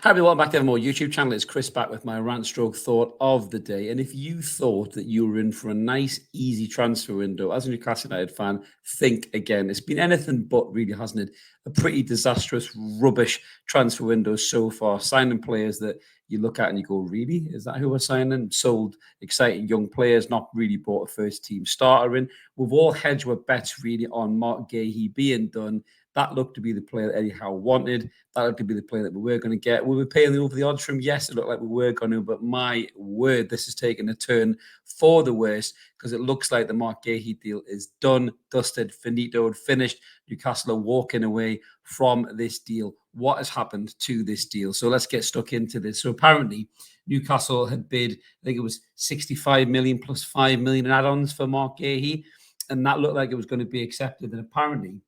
Hi everyone, welcome back to Evermore YouTube channel. It's Chris back with my rant stroke thought of the day. And if you thought that you were in for a nice, easy transfer window, as a Newcastle United fan, think again. It's been anything but, really, hasn't it? A pretty disastrous, rubbish transfer window so far. Signing players that you look at and you go, really? Is that who we're signing? Sold exciting young players, not really bought a first team starter in. We've all hedged our bets really on Marc Guehi being done. That looked to be the player that Eddie Howe wanted. That looked to be the player that we were going to get. We were paying over the odds for him. Yes, it looked like we were going to, but my word, this has taken a turn for the worst because it looks like the Marc Guehi deal is done, dusted, finitoed, finished. Newcastle are walking away from this deal. What has happened to this deal? So let's get stuck into this. So apparently, Newcastle had bid, I think it was 65 million plus 5 million in add-ons for Marc Guehi, and that looked like it was going to be accepted. And apparently,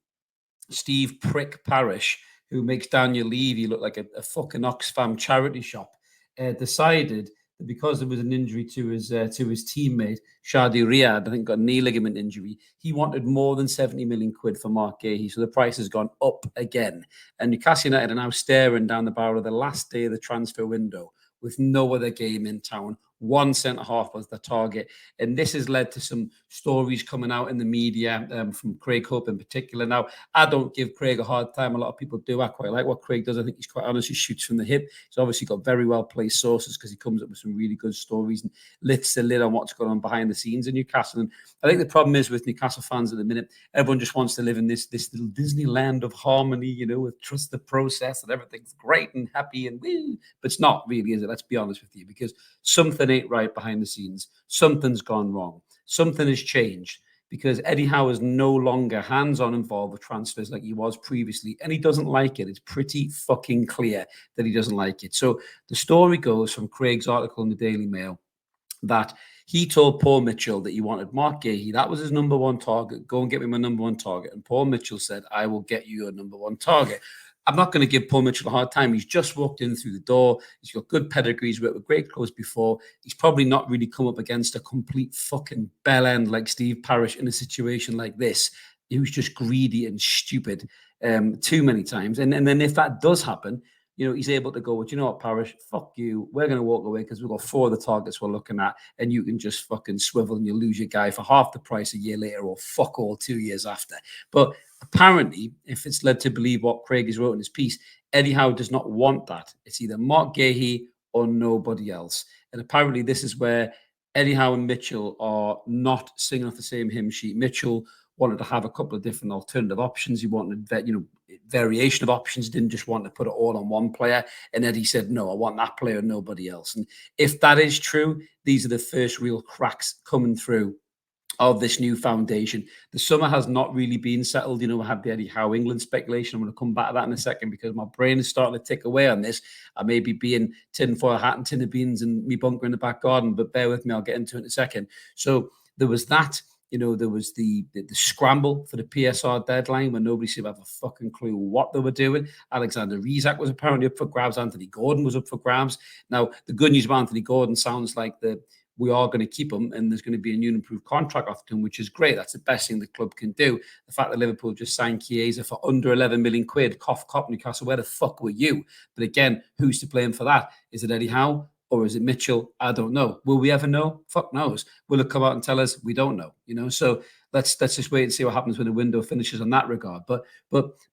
Steve Prick Parish, who makes Daniel Levy look like a fucking Oxfam charity shop, decided that because there was an injury to his teammate Shadi Riyad, I think got a knee ligament injury, he wanted more than 70 million quid for Marc Guehi. So the price has gone up again. And Newcastle United are now staring down the barrel of the last day of the transfer window with no other game in town. One centre-half was the target. And this has led to some stories coming out in the media from Craig Hope in particular. Now, I don't give Craig a hard time. A lot of people do. I quite like what Craig does. I think he's quite honest. He shoots from the hip. He's obviously got very well-placed sources because he comes up with some really good stories and lifts the lid on what's going on behind the scenes in Newcastle. And I think the problem is with Newcastle fans at the minute, everyone just wants to live in this little Disneyland of harmony, you know, with trust the process and everything's great and happy and woo. But it's not really, is it? Let's be honest with you, because something ain't right behind the scenes. Something's gone wrong. Something has changed because Eddie Howe is no longer hands-on involved with transfers like he was previously, and he doesn't like it. It's pretty fucking clear that he doesn't like it. So the story goes from Craig's article in the Daily Mail that he told Paul Mitchell that he wanted Marc Guehi. That was his number one target. Go and get me my number one target. And Paul Mitchell said, I will get you your number one target. I'm not going to give Paul Mitchell a hard time. He's just walked in through the door. He's got good pedigree. He's worked with great clubs before. He's probably not really come up against a complete fucking bell end like Steve Parish in a situation like this. He was just greedy and stupid too many times. And then if that does happen, you know, he's able to go, well, you know what, Parish, fuck you. We're going to walk away because we've got 4 of the targets we're looking at, and you can just fucking swivel and you lose your guy for half the price a year later or fuck all 2 years after. But apparently, if it's led to believe what Craig has wrote in his piece, Eddie Howe does not want that. It's either Marc Guehi or nobody else. And apparently this is where Eddie Howe and Mitchell are not singing off the same hymn sheet. Mitchell wanted to have a couple of different alternative options. He wanted, you know, variation of options. He didn't just want to put it all on one player. And Eddie said, no, I want that player and nobody else. And if that is true, these are the first real cracks coming through of this new foundation. The summer has not really been settled. You know, we had the Eddie Howe England speculation. I'm going to come back to that in a second because my brain is starting to tick away on this. I may be being tinfoil hat and tin of beans and me bunker in the back garden, but bear with me. I'll get into it in a second. So there was that. You know, there was the scramble for the PSR deadline when nobody seemed to have a fucking clue what they were doing. Alexander Isak was apparently up for grabs. Anthony Gordon was up for grabs. Now, the good news about Anthony Gordon sounds like we are going to keep him and there's going to be a new and improved contract after him, which is great. That's the best thing the club can do. The fact that Liverpool just signed Chiesa for under 11 million quid, cough, Newcastle, where the fuck were you? But again, who's to blame for that? Is it Eddie Howe? Or is it Mitchell? I don't know. Will we ever know? Fuck knows. Will it come out and tell us? We don't know. You know, so let's just wait and see what happens when the window finishes on that regard. But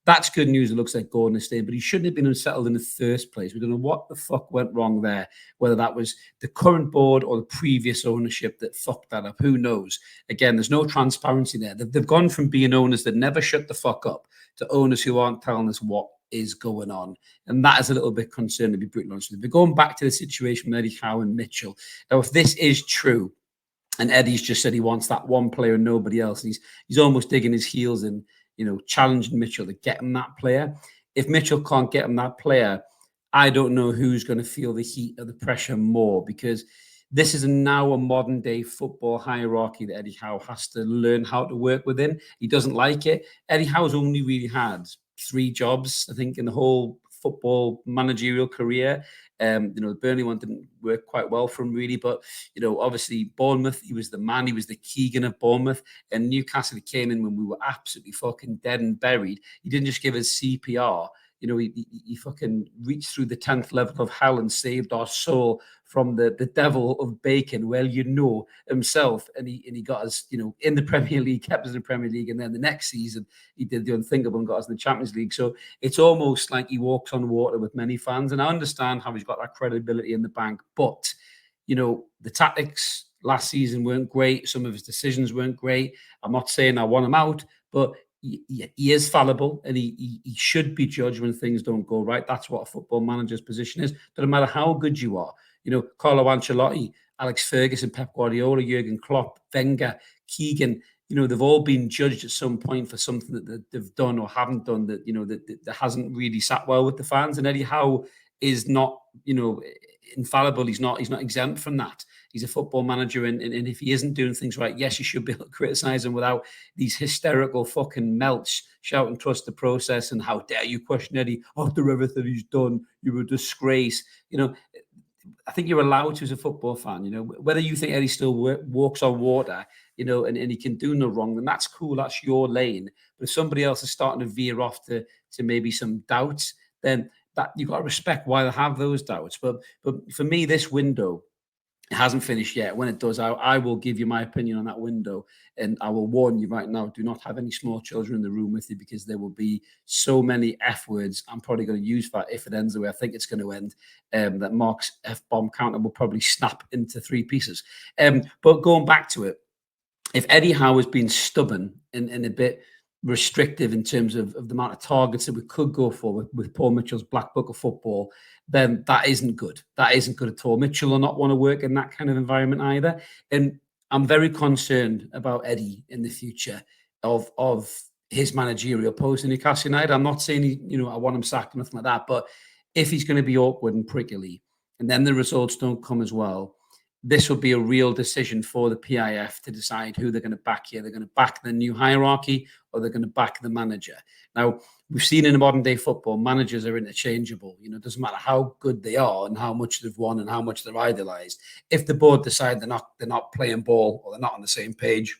that's good news. It looks like Gordon is staying, but he shouldn't have been unsettled in the first place. We don't know what the fuck went wrong there. Whether that was the current board or the previous ownership that fucked that up. Who knows? Again, there's no transparency there. They've gone from being owners that never shut the fuck up to owners who aren't telling us what is going on. And that is a little bit concerning, to be brutally honest with you. But going back to the situation with Eddie Howe and Mitchell. Now, if this is true, and Eddie's just said he wants that one player and nobody else, and he's almost digging his heels in, you know, challenging Mitchell to get him that player. If Mitchell can't get him that player, I don't know who's going to feel the heat of the pressure more, because this is now a modern day football hierarchy that Eddie Howe has to learn how to work within. He doesn't like it. Eddie Howe's only really had 3 jobs, I think, in the whole football managerial career. You know, the Burnley one didn't work quite well for him, really. But, you know, obviously Bournemouth, he was the man. He was the Keegan of Bournemouth. And Newcastle, he came in when we were absolutely fucking dead and buried. He didn't just give us CPR. He fucking reached through the 10th level of hell and saved our soul from the devil of bacon. Well, himself, and he got us, in the Premier League, kept us in the Premier League, and then the next season he did the unthinkable and got us in the Champions League. So it's almost like he walks on water with many fans, and I understand how he's got that credibility in the bank, but the tactics last season weren't great. Some of his decisions weren't great. I'm not saying I want him out, but he is fallible, and he should be judged when things don't go right. That's what a football manager's position is. Doesn't matter how good you are. Carlo Ancelotti, Alex Ferguson, Pep Guardiola, Jurgen Klopp, Wenger, Keegan, they've all been judged at some point for something that they've done or haven't done that hasn't really sat well with the fans. And Eddie Howe is not, infallible. He's not exempt from that. He's a football manager, and if he isn't doing things right, yes, you should be able to criticize him without these hysterical fucking melts shouting trust the process and how dare you question Eddie after everything he's done. You're a disgrace. I think you're allowed to as a football fan, whether you think Eddie still walks on water, and he can do no wrong, then that's cool. That's your lane. But if somebody else is starting to veer off to maybe some doubts, then that you've got to respect why they have those doubts. But for me, this window, it hasn't finished yet. When it does, I will give you my opinion on that window. And I will warn you right now, do not have any small children in the room with you, because there will be so many F words I'm probably going to use for if it ends the way I think it's going to end, that Mark's F-bomb counter will probably snap into 3 pieces. But going back to it, if Eddie Howe has been stubborn and a bit restrictive in terms of the amount of targets that we could go for with Paul Mitchell's Black Book of Football, then that isn't good. That isn't good at all. Mitchell will not want to work in that kind of environment either. And I'm very concerned about Eddie in the future of his managerial post in Newcastle United. I'm not saying I want him sacked or nothing like that, but if he's going to be awkward and prickly, and then the results don't come as well, this will be a real decision for the PIF to decide who they're going to back here. They're going to back the new hierarchy, or they're going to back the manager. Now, we've seen in modern day football, managers are interchangeable. It doesn't matter how good they are and how much they've won and how much they're idolized. If the board decide they're not playing ball, or they're not on the same page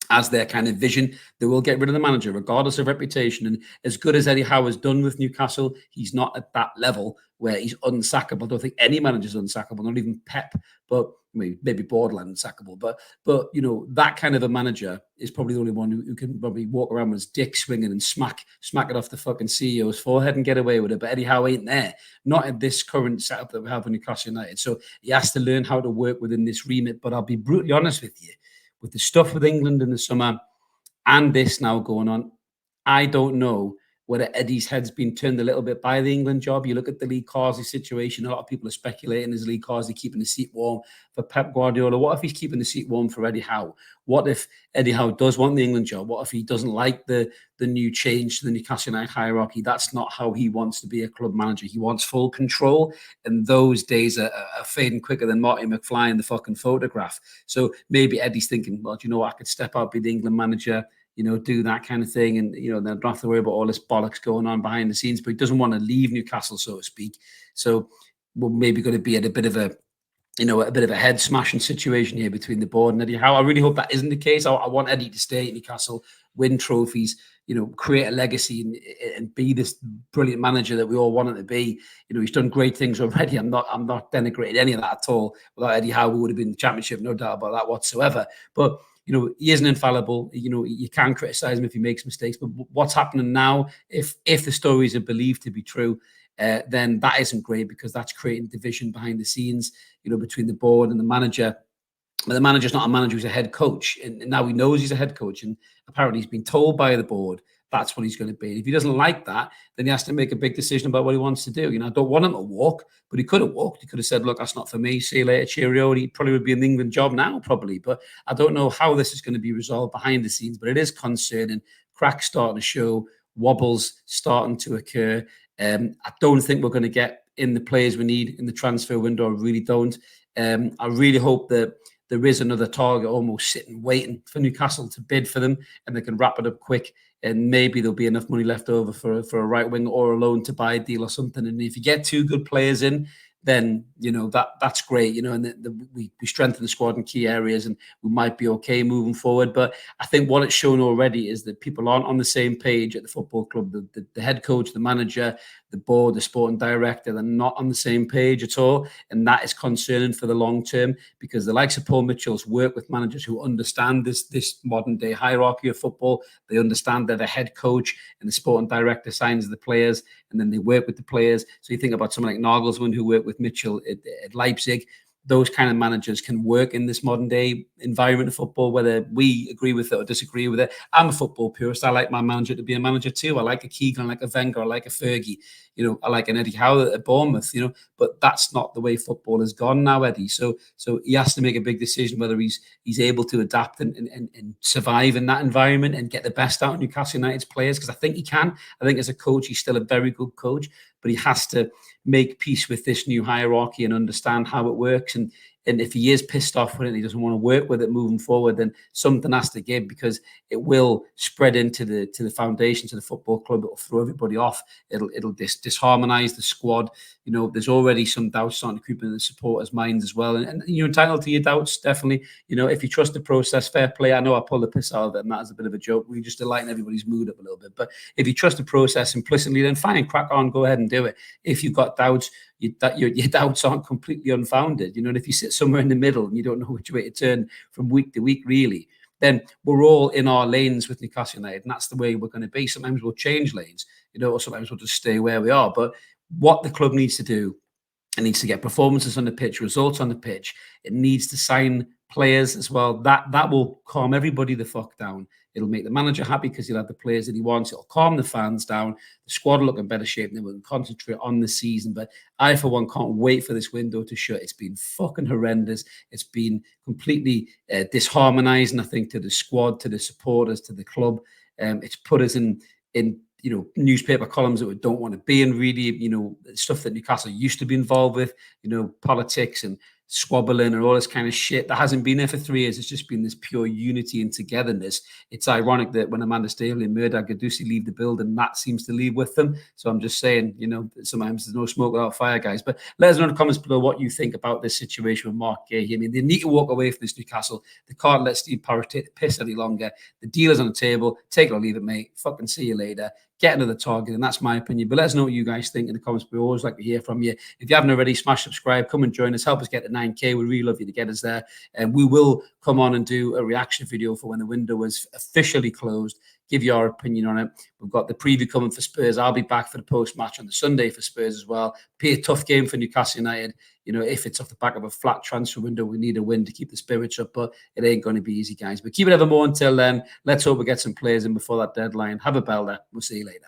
as their kind of vision, they will get rid of the manager, regardless of reputation. And as good as Eddie Howe has done with Newcastle, he's not at that level where he's unsackable. I don't think any manager's unsackable, not even Pep, but maybe borderline unsackable. But that kind of a manager is probably the only one who can probably walk around with his dick swinging and smack it off the fucking CEO's forehead and get away with it. But Eddie Howe ain't there, not in this current setup that we have in Newcastle United. So he has to learn how to work within this remit. But I'll be brutally honest with you, with the stuff with England in the summer and this now going on, I don't know whether Eddie's head's been turned a little bit by the England job. You look at the Lee Carsley situation, a lot of people are speculating, is Lee Carsley keeping the seat warm for Pep Guardiola? What if he's keeping the seat warm for Eddie Howe? What if Eddie Howe does want the England job? What if he doesn't like the new change to the Newcastle United hierarchy? That's not how he wants to be a club manager. He wants full control, and those days are fading quicker than Marty McFly in the fucking photograph. So maybe Eddie's thinking, well, do you know what? I could step out, be the England manager, do that kind of thing. And, then don't have to worry about all this bollocks going on behind the scenes, but he doesn't want to leave Newcastle, so to speak. So we're maybe going to be at a bit of a head smashing situation here between the board and Eddie Howe. I really hope that isn't the case. I want Eddie to stay at Newcastle, win trophies, create a legacy and be this brilliant manager that we all want him to be. He's done great things already. I'm not denigrating any of that at all. Without Eddie Howe, we would have been in the championship, no doubt about that whatsoever. But he isn't infallible. You can criticize him if he makes mistakes. But what's happening now, if the stories are believed to be true, then that isn't great, because that's creating division behind the scenes, between the board and the manager. But the manager's not a manager, he's a head coach. And now he knows he's a head coach. And apparently he's been told by the board that's what he's going to be. And if he doesn't like that, then he has to make a big decision about what he wants to do. I don't want him to walk, but he could have walked. He could have said, look, that's not for me. See you later, cheerio. And he probably would be in the England job now, probably. But I don't know how this is going to be resolved behind the scenes, but it is concerning. Cracks starting to show, wobbles starting to occur. I don't think we're going to get in the players we need in the transfer window. I really don't. I really hope that there is another target almost sitting, waiting for Newcastle to bid for them, and they can wrap it up quick. And maybe there'll be enough money left over for a right wing or a loan to buy deal or something. And if you get 2 good players in, then that's great, and we strengthen the squad in key areas, and we might be okay moving forward. But I think what it's shown already is that people aren't on the same page at the football club. The head coach, the manager, the board, the sporting director, they're not on the same page at all, and that is concerning for the long term, because the likes of Paul Mitchell's work with managers who understand this modern day hierarchy of football. They understand that the head coach and the sporting director signs the players, and then they work with the players. So you think about someone like Nagelsmann, who worked with Mitchell at Leipzig. Those kind of managers can work in this modern day environment of football, whether we agree with it or disagree with it. I'm a football purist. I like my manager to be a manager too. I like a Keegan, I like a Wenger, I like a Fergie. I like an Eddie Howe at Bournemouth. But that's not the way football has gone now, Eddie. So he has to make a big decision whether he's able to adapt and survive in that environment and get the best out of Newcastle United's players, because I think he can. I think as a coach, he's still a very good coach, but he has to make peace with this new hierarchy and understand how it works. And if he is pissed off with it and he doesn't want to work with it moving forward, then something has to give, because it will spread into the foundations of the football club. It'll throw everybody off. It'll disharmonize the squad. There's already some doubts starting to creep into the supporters' minds as well. And you're entitled to your doubts, definitely. If you trust the process, fair play. I know I pull the piss out of it, and that is a bit of a joke. We just lighten everybody's mood up a little bit. But if you trust the process implicitly, then fine, crack on, go ahead and do it. If you've got doubts, your doubts aren't completely unfounded. And if you sit somewhere in the middle and you don't know which way to turn from week to week, really, then we're all in our lanes with Newcastle United, and that's the way we're going to be. Sometimes we'll change lanes, or sometimes we'll just stay where we are. But what the club needs to do, it needs to get performances on the pitch, results on the pitch. It needs to sign players as well. That will calm everybody the fuck down. It'll make the manager happy because he'll have the players that he wants. It'll calm the fans down. The squad will look in better shape, and then we'll concentrate on the season. But I, for one, can't wait for this window to shut. It's been fucking horrendous. It's been completely disharmonizing, I think, to the squad, to the supporters, to the club. It's put us in newspaper columns that we don't want to be in, really, stuff that Newcastle used to be involved with, politics and squabbling and all this kind of shit that hasn't been there for 3 years. It's just been this pure unity and togetherness. It's ironic that when Amanda Staveley and Murdoch Gadusi leave the building, that seems to leave with them. So I'm just saying, sometimes there's no smoke without fire, guys. But let us know in the comments below what you think about this situation with Marc Guehi. I mean, they need to walk away from this Newcastle. They can't let Steve Parrish take the piss any longer. The deal is on the table. Take it or leave it, mate. Fucking see you later. Get another target, and that's my opinion. But let us know what you guys think in the comments. We always like to hear from you. If you haven't already, smash subscribe, come and join us, help us get to 9K. We really love you to get us there. And we will come on and do a reaction video for when the window is officially closed. Give you our opinion on it. We've got the preview coming for Spurs. I'll be back for the post-match on the Sunday for Spurs as well. Be a tough game for Newcastle United. If it's off the back of a flat transfer window, we need a win to keep the spirits up, but it ain't going to be easy, guys. But keep it evermore until then. Let's hope we get some players in before that deadline. Have a belter. We'll see you later.